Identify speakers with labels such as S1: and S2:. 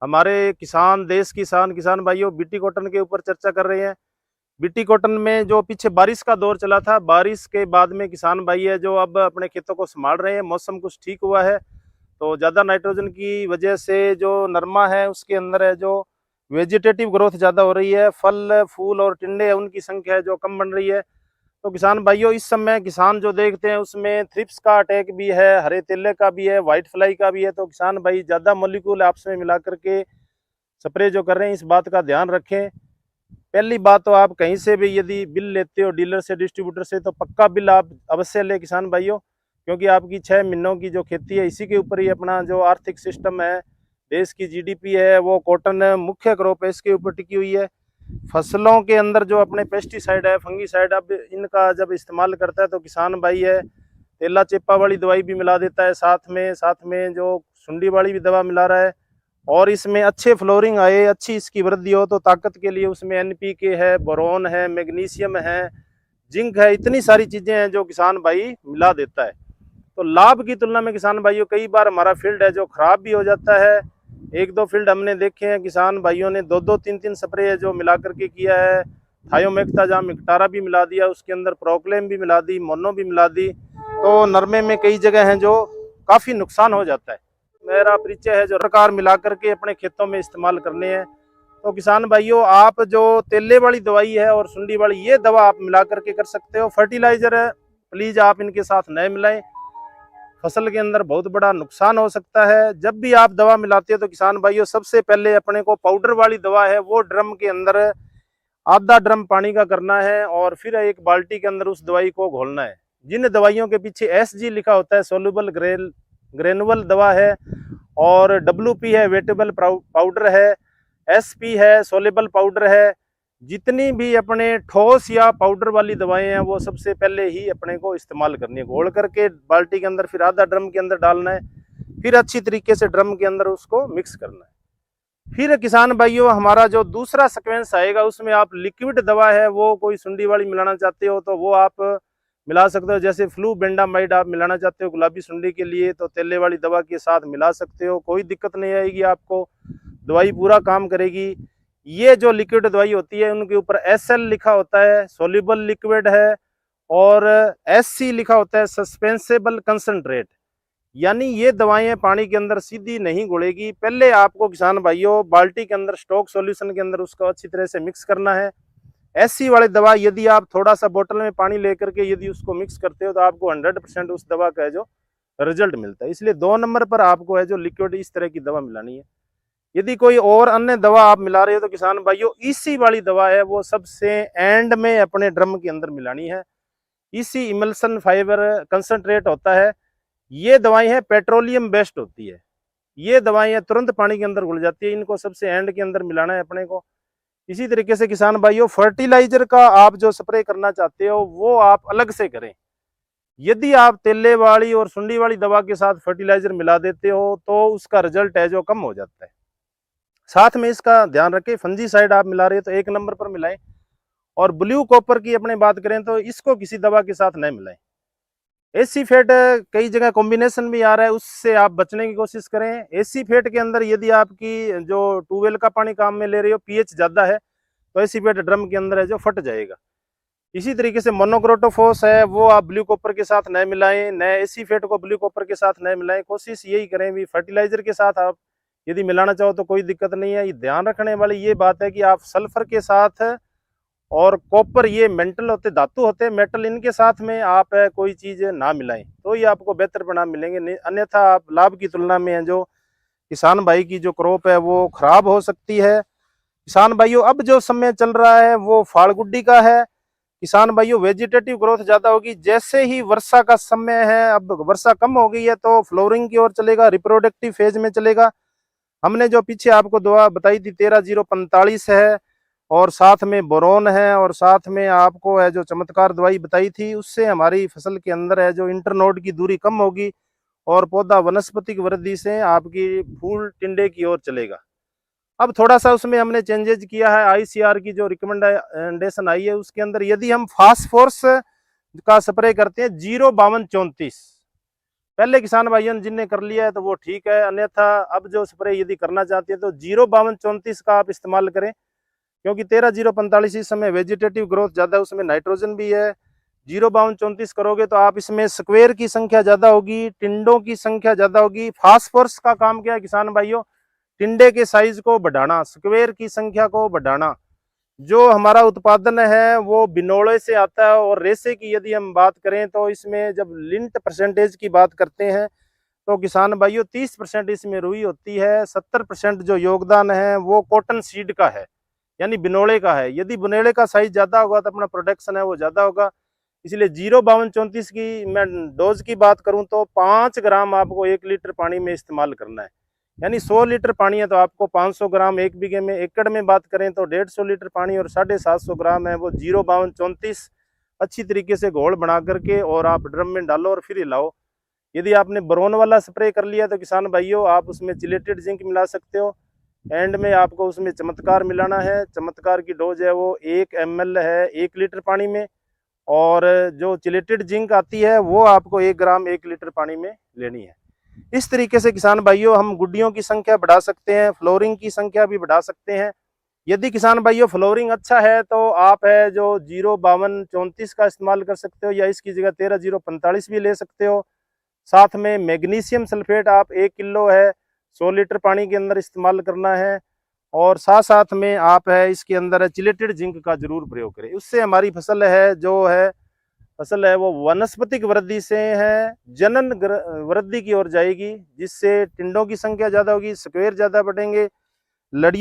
S1: हमारे किसान, देश किसान भाइयों बीटी कॉटन के ऊपर चर्चा कर रहे हैं। बीटी कॉटन में जो पीछे बारिश का दौर चला था, बारिश के बाद में किसान भाई है जो अब अपने खेतों को संभाल रहे हैं। मौसम कुछ ठीक हुआ है तो ज़्यादा नाइट्रोजन की वजह से जो नरमा है उसके अंदर है जो वेजिटेटिव ग्रोथ ज़्यादा हो रही है, फल फूल और टिंडे है उनकी संख्या है जो कम बन रही है। तो किसान भाइयों इस समय किसान जो देखते हैं उसमें थ्रिप्स का अटैक भी है, हरे तिल्ले का भी है, व्हाइट फ्लाई का भी है। तो किसान भाई ज़्यादा मॉलिक्यूल आपस में मिला करके स्प्रे जो कर रहे हैं इस बात का ध्यान रखें। पहली बात तो आप कहीं से भी यदि बिल लेते हो डीलर से, डिस्ट्रीब्यूटर से, तो पक्का बिल आप अवश्य ले किसान भाइयों, क्योंकि आपकी 6 महीनों की जो खेती है इसी के ऊपर ही अपना जो आर्थिक सिस्टम है, देश की जीडीपी है, वो कॉटन मुख्य क्रॉप है, इसके ऊपर टिकी हुई है। फसलों के अंदर जो अपने पेस्टिसाइड है, फंगीसाइड, अब इनका जब इस्तेमाल करता है तो किसान भाई है तेला चेपा वाली दवाई भी मिला देता है, साथ में जो सुंडी वाली भी दवा मिला रहा है। और इसमें अच्छे फ्लोरिंग आए, अच्छी इसकी वृद्धि हो, तो ताकत के लिए उसमें एनपीके है, बोरोन है, मैग्नीशियम है, जिंक है, इतनी सारी चीजें हैं जो किसान भाई मिला देता है। तो लाभ की तुलना में किसान भाइयों कई बार हमारा फील्ड है जो खराब भी हो जाता है। एक दो फील्ड हमने देखे हैं किसान भाइयों ने दो दो तीन तीन स्प्रे जो मिला करके किया है। थायोमेक्टाजाम मिक्टारा भी मिला दिया, उसके अंदर प्रोक्लेम भी मिला दी, मोनो भी मिला दी। तो नरमे में कई जगह हैं जो काफी नुकसान हो जाता है। मेरा परिचय है जो प्रकार मिला करके अपने खेतों में इस्तेमाल करने हैं। तो किसान भाइयों आप जो तेले वाली दवाई है और सुंडी वाली ये दवा आप मिला करके कर सकते हो। फर्टिलाइजर प्लीज आप इनके साथ न मिलाएं, फसल के अंदर बहुत बड़ा नुकसान हो सकता है। जब भी आप दवा मिलाते हो तो किसान भाइयों सबसे पहले अपने को पाउडर वाली दवा है वो ड्रम के अंदर आधा ड्रम पानी का करना है और फिर एक बाल्टी के अंदर उस दवाई को घोलना है। जिन दवाइयों के पीछे एसजी लिखा होता है सोल्यूबल ग्रेनुअल दवा है, और डब्ल्यूपी है वेटेबल पाउडर है, एसपी है सोलेबल पाउडर है, जितनी भी अपने ठोस या पाउडर वाली दवाएं हैं वो सबसे पहले ही अपने को इस्तेमाल करनी है। घोल करके बाल्टी के अंदर फिर आधा ड्रम के अंदर डालना है, फिर अच्छी तरीके से ड्रम के अंदर उसको मिक्स करना है। फिर किसान भाइयों हमारा जो दूसरा सीक्वेंस आएगा उसमें आप लिक्विड दवा है वो कोई सुंडी वाली मिलाना चाहते हो तो वो आप मिला सकते हो। जैसे फ्लू बेंडामाइड आप मिलाना चाहते हो गुलाबी सुंडी के लिए तो तेले वाली दवा के साथ मिला सकते हो, कोई दिक्कत नहीं आएगी आपको, दवाई पूरा काम करेगी। ये जो लिक्विड दवाई होती है उनके ऊपर एसएल लिखा होता है सोल्यूबल लिक्विड है, और एससी लिखा होता है सस्पेंसेबल कंसंट्रेट, यानी ये दवाएं पानी के अंदर सीधी नहीं घुलेगी। पहले आपको किसान भाइयों बाल्टी के अंदर स्टॉक सॉल्यूशन के अंदर उसको अच्छी तरह से मिक्स करना है। एससी वाली दवा यदि आप थोड़ा सा बोतल में पानी लेकर के यदि उसको मिक्स करते हो तो आपको 100% उस दवा का है जो रिजल्ट मिलता है। इसलिए 2 नंबर पर आपको है जो लिक्विड इस तरह की दवा मिलानी है। यदि कोई और अन्य दवा आप मिला रहे हो तो किसान भाइयों ईसी वाली दवा है वो सबसे एंड में अपने ड्रम के अंदर मिलानी है। ईसी इमल्सन फाइबर कंसंट्रेट होता है, ये दवाई है पेट्रोलियम बेस्ड होती है, ये दवाइयाँ तुरंत पानी के अंदर घुल जाती है, इनको सबसे एंड के अंदर मिलाना है अपने को। इसी तरीके से किसान भाइयों फर्टिलाइजर का आप जो स्प्रे करना चाहते हो वो आप अलग से करें। यदि आप तेले वाली और सुंडी वाली दवा के साथ फर्टिलाइजर मिला देते हो तो उसका रिजल्ट है जो कम हो जाता है। साथ में इसका ध्यान रखें फंजीसाइड आप मिला रहे हो तो 1 नंबर पर मिलाएं। और ब्लू कॉपर की अपने बात करें तो इसको किसी दवा के साथ नहीं मिलाएं। एसी फेट कई जगह कॉम्बिनेशन भी आ रहा है, उससे आप बचने की कोशिश करें। एसी फेट के अंदर यदि आपकी जो ट्यूबवेल का पानी काम में ले रही हो पीएच ज़्यादा है तो एसी फेट ड्रम के अंदर है जो फट जाएगा। इसी तरीके से मोनोक्रोटोफॉस है वो आप ब्लू कॉपर के साथ न मिलाएं, न एसी फेट को ब्लू कॉपर के साथ न मिलाएं। कोशिश यही करें भी फर्टिलाइजर के साथ आप यदि मिलाना चाहो तो कोई दिक्कत नहीं है। ये ध्यान रखने वाली ये बात है कि आप सल्फर के साथ और कॉपर ये मेंटल होते धातु होते हैं मेटल, इनके साथ में आप कोई चीज ना मिलाएं तो ये आपको बेहतर परिणाम मिलेंगे। अन्यथा आप लाभ की तुलना में जो किसान भाई की जो क्रॉप है वो खराब हो सकती है। किसान भाइयों अब जो समय चल रहा है वो फाड़गुड्डी का है। किसान भाइयों वेजिटेटिव ग्रोथ ज्यादा होगी, जैसे ही वर्षा का समय है, अब वर्षा कम हो गई है तो फ्लोरिंग की ओर चलेगा, रिप्रोडक्टिव फेज में चलेगा। हमने जो पीछे आपको दवा बताई थी 13-0-45 है, और साथ में बोरोन है, और साथ में आपको है जो चमत्कार दवाई बताई थी, उससे हमारी फसल के अंदर है जो इंटरनोड की दूरी कम होगी और पौधा वनस्पतिक वृद्धि से आपकी फूल टिंडे की ओर चलेगा। अब थोड़ा सा उसमें हमने चेंजेज किया है, आईसीआर की जो रिकमेंडेशन आई है उसके अंदर यदि हम फास्फोरस का स्प्रे करते हैं 0-52-34 पहले किसान भाइयों ने जिनने कर लिया है तो वो ठीक है, अन्यथा अब जो स्प्रे यदि करना चाहते हैं तो 05234 का आप इस्तेमाल करें, क्योंकि 13045 इस समय वेजिटेटिव ग्रोथ ज्यादा है, उसमें नाइट्रोजन भी है। 05234 करोगे तो आप इसमें स्क्वेयर की संख्या ज्यादा होगी, टिंडों की संख्या ज्यादा होगी। फास्फोरस का काम क्या है किसान भाइयों? टिंडे के साइज को बढ़ाना, स्क्वेयर की संख्या को बढ़ाना। जो हमारा उत्पादन है वो बिनोले से आता है। और रेसे की यदि हम बात करें तो इसमें जब लिंट परसेंटेज की बात करते हैं तो किसान भाइयों 30% इसमें रुई होती है, 70% जो योगदान है वो कॉटन सीड का है, यानी बिनोले का है। यदि बिनोले का साइज ज्यादा होगा तो अपना प्रोडक्शन है वो ज्यादा होगा। इसलिए 05234 की मैं डोज की बात करूं तो 5 ग्राम आपको 1 लीटर पानी में इस्तेमाल करना है, यानी 100 लीटर पानी है तो आपको 500 ग्राम 1 बीघे में। एकड़ में बात करें तो 150 लीटर पानी और 750 ग्राम है वो 05234 अच्छी तरीके से घोल बना करके और आप ड्रम में डालो और फिर हिलाओ। यदि आपने बोरोन वाला स्प्रे कर लिया तो किसान भाइयों आप उसमें चिलेटेड जिंक मिला सकते हो। एंड में आपको उसमें चमत्कार मिलाना है। चमत्कार की डोज है वो 1 ml है 1 लीटर पानी में, और जो चिलेटेड जिंक आती है वो आपको 1 ग्राम 1 लीटर पानी में लेनी है। इस तरीके से किसान भाइयों हम गुड्डियों की संख्या बढ़ा सकते हैं, फ्लोरिंग की संख्या भी बढ़ा सकते हैं। यदि किसान भाइयों फ्लोरिंग अच्छा है तो आप है जो 05234 का इस्तेमाल कर सकते हो, या इसकी जगह 13045 भी ले सकते हो। साथ में मैग्नीशियम सल्फेट आप 1 किलो है 100 लीटर पानी के अंदर इस्तेमाल करना है, और साथ साथ में आप है इसके अंदर चिलेटेड जिंक का जरूर प्रयोग करें। उससे हमारी फसल है जो है फसल है वो वनस्पतिक वृद्धि से है जनन वृद्धि की ओर जाएगी, जिससे टिंडों की संख्या ज्यादा होगी, स्क्वेयर ज्यादा बढ़ेंगे, लड़ी